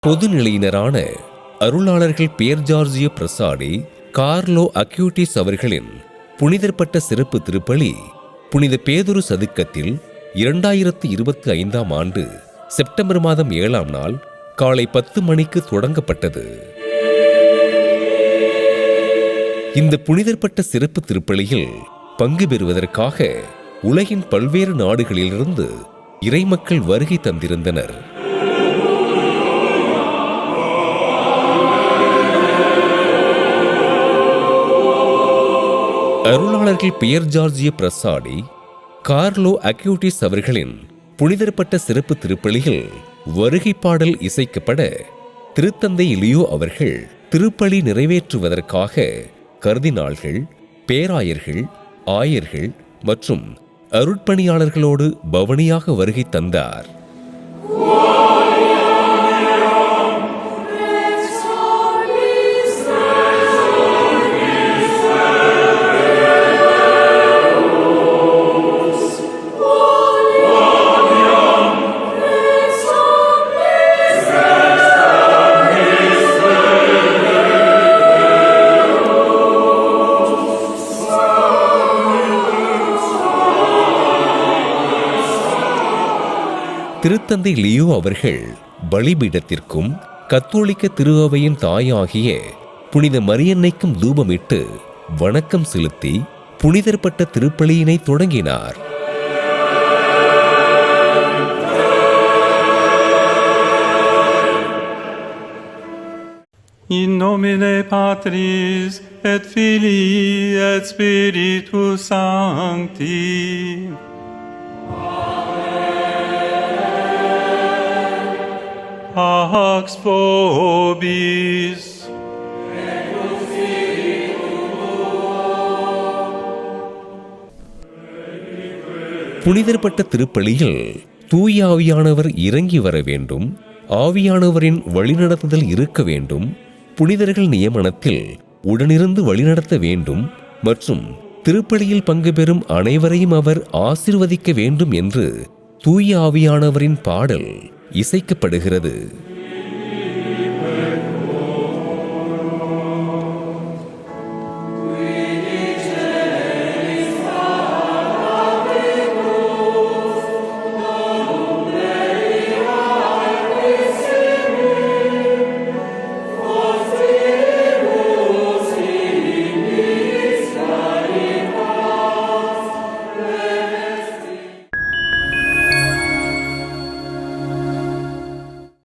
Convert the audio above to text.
பொதுநிலையினரான அருளாளர்கள் pier Giorgio பிரசாடி, Carlo Acutis அவர்களின் புனிதர்பட்ட சிறப்பு திருப்பலி புனித பேதுரு சதுக்கத்தில் 2025ஆம் ஆண்டு செப்டம்பர் மாதம் 7ஆம் நாள் காலை 10 மணிக்கு தொடங்கப்பட்டது. இந்த புனிதர்பட்ட சிறப்பு திருப்பலியில் பங்கு பெறுவதற்காக உலகின் பல்வேறு நாடுகளிலிருந்து இறைமக்கள் வருகை தந்திருந்தனர். அருளாளர்கள் பியர் ஜார்ஜியோ பிரசாடி, கார்லோ அக்யூட்டிஸ் அவர்களின் புனிதர்பட்ட சிறப்பு திருப்பலியில் வருகை பாடல் இசைக்கப்பட திருத்தந்தை லியோ அவர்கள் திருப்பலி நிறைவேற்றுவதற்காக கர்தினால்கள், பேராயர்கள், ஆயர்கள் மற்றும் அருட்பணியாளர்களோடு பவனியாக வருகை தந்தார். திருத்தந்தை லியோ அவர்கள் பலிபீடத்திற்கும் கத்தோலிக்க திருஅவையின் தாயாகிய புனித மரியன்னைக்கும் தூபமிட்டு வணக்கம் செலுத்தி புனிதர்பட்ட திருப்பலியினை தொடங்கினார். In nomine Patris et Filii et Spiritus Sancti. Pax vobis. புனிதர்பட்ட திருப்பலியில் தூய ஆவியானவர் இறங்கி வர வேண்டும், ஆவியானவரின் வழிநடத்துதல் இருக்க வேண்டும், புனிதர்கள் நியமனத்தில் உடனிருந்து வழிநடத்த வேண்டும் மற்றும் திருப்பலியில் பங்கு பெறும் அனைவரையும் அவர் ஆசீர்வதிக்க வேண்டும் என்று தூய ஆவியானவரின் பாடல் இசைக்கப்படுகிறது.